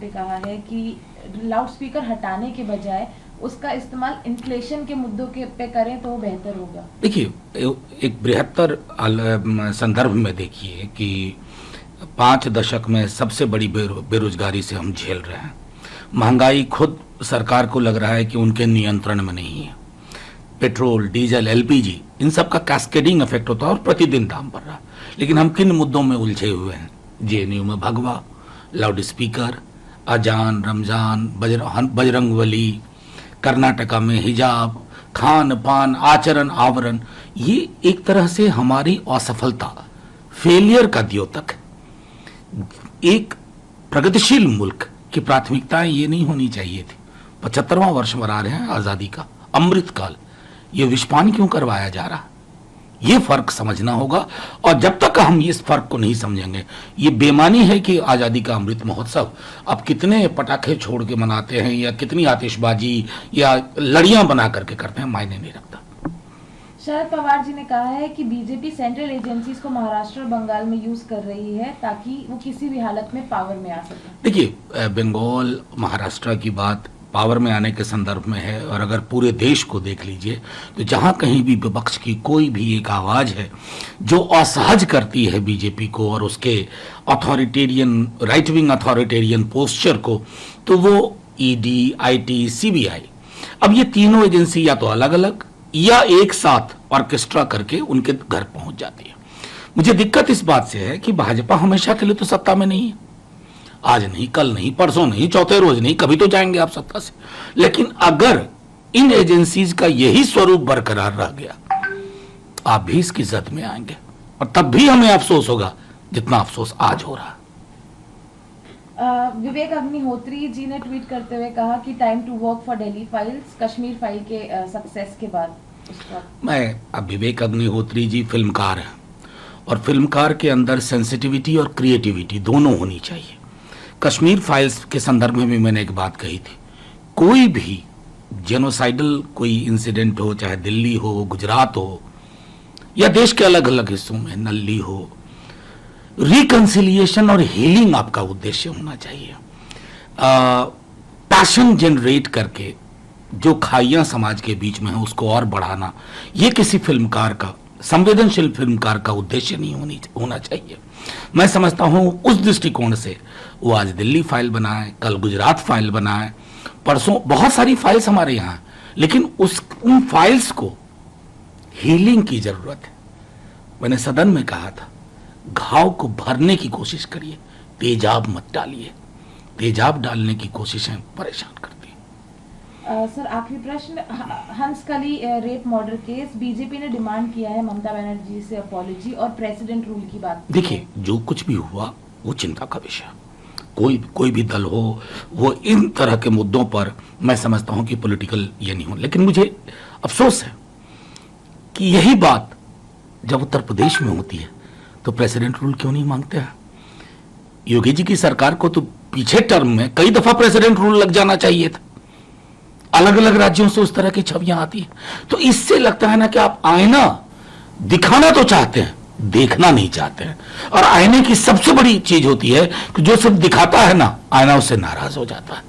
पे कहा है कि लाउड स्पीकर हटाने के बजाय उसका इस्तेमाल इन्फ्लेशन के मुद्दों के पे करें तो बेहतर होगा। देखिए, एक बृहत्तर संदर्भ में देखिए कि 5 दशक में सबसे बड़ी बेरोजगारी से हम झेल रहे हैं। महंगाई खुद सरकार को लग रहा है कि उनके नियंत्रण में नहीं है। पेट्रोल, डीजल, एलपीजी, इन सब का कैस्केडिंग इफेक्ट होता है और प्रतिदिन दाम बढ़ रहा है। लेकिन हम किन मुद्दों में उलझे हुए हैं? जेएनयू में भगवा, लाउड स्पीकर, अजान, रमजान, बजरंगबली, कर्नाटका में हिजाब, खान पान, आचरण, आवरण। ये एक तरह से हमारी असफलता, फेलियर का द्योतक है। एक प्रगतिशील मुल्क की प्राथमिकताएं ये नहीं होनी चाहिए थी। 75वां वर्ष मना रहे हैं आजादी का, अमृतकाल, ये विषपान क्यों करवाया जा रहा? ये फर्क समझना होगा। और जब तक हम इस फर्क को नहीं समझेंगे, ये बेमानी है कि आजादी का अमृत महोत्सव अब कितने पटाखे छोड़ के मनाते हैं या कितनी आतिशबाजी या लड़ियां बना करके करते हैं, मायने नहीं रखता। शरद पवार जी ने कहा है कि बीजेपी सेंट्रल एजेंसीज को महाराष्ट्र और बंगाल में यूज कर रही है ताकि वो किसी भी हालत में पावर में आ सके। देखिए, बंगाल, महाराष्ट्र की बात पावर में आने के संदर्भ में है। और अगर पूरे देश को देख लीजिए तो जहां कहीं भी विपक्ष की कोई भी एक आवाज है जो असहज करती है बीजेपी को और उसके authoritarian, right wing authoritarian posture को, तो वो ईडी, आईटी, सीबीआई, अब ये तीनों एजेंसी या तो अलग अलग या एक साथ ऑर्केस्ट्रा करके उनके घर पहुंच जाती है। मुझे दिक्कत इस बात से है कि भाजपा हमेशा के लिए तो सत्ता में नहीं है। आज नहीं, कल नहीं, परसों नहीं, चौथे रोज नहीं, कभी तो जाएंगे आप सत्ता से। लेकिन अगर इन एजेंसीज का यही स्वरूप बरकरार रह गया, आप भी इसकी जद में आएंगे और तब भी हमें अफसोस होगा जितना अफसोस आज हो रहा है। विवेक अग्निहोत्री जी ने ट्वीट करते हुए कहा कि time to work for Delhi files, Kashmir file के सक्सेस के बाद। अब विवेक अग्निहोत्री जी फिल्मकार हैं और फिल्मकार के अंदर सेंसिटिविटी और क्रिएटिविटी दोनों होनी चाहिए। कश्मीर फाइल्स के संदर्भ में भी मैंने एक बात कही थी, कोई भी जेनोसाइडल कोई इंसिडेंट हो, चाहे दिल्ली हो, गुजरात हो या देश के अलग अलग हिस्सों में, नल्ली हो, रिकंसिलिएशन और हीलिंग आपका उद्देश्य होना चाहिए। पैशन जनरेट करके जो खाइयां समाज के बीच में है उसको और बढ़ाना, ये किसी फिल्मकार का, संवेदनशील फिल्मकार का उद्देश्य नहीं होना चाहिए। मैं समझता हूं उस दृष्टिकोण से वो आज दिल्ली फाइल बनाए, कल गुजरात फाइल बनाए, परसों बहुत सारी फाइल्स हमारे यहाँ, लेकिन उन फाइल्स को हीलिंग की जरूरत है। मैंने सदन में कहा था, घाव को भरने की कोशिश करिए, तेजाब मत डालिए। तेजाब डालने की कोशिशें परेशान करती हैं। सर, आखिरी प्रश्न, हंसकली रेप मर्डर केस, बीजेपी ने डिमांड किया है ममता बनर्जी से अपॉलॉजी और प्रेसिडेंट रूल की बात। देखिए, जो कुछ भी हुआ वो चिंता का विषय। कोई भी दल हो, वो इन तरह के मुद्दों पर मैं समझता हूं कि पॉलिटिकल ये नहीं हो। लेकिन मुझे अफसोस है कि यही बात जब उत्तर प्रदेश में होती है तो प्रेसिडेंट रूल क्यों नहीं मांगते हैं? योगी जी की सरकार को तो पीछे टर्म में कई दफा प्रेसिडेंट रूल लग जाना चाहिए था। अलग अलग राज्यों से उस तरह की छवियां आती है। तो इससे लगता है ना कि आप आईना दिखाना तो चाहते हैं, देखना नहीं चाहते हैं। और आईने की सबसे बड़ी चीज होती है कि जो सिर्फ दिखाता है ना, आईना उससे नाराज हो जाता है।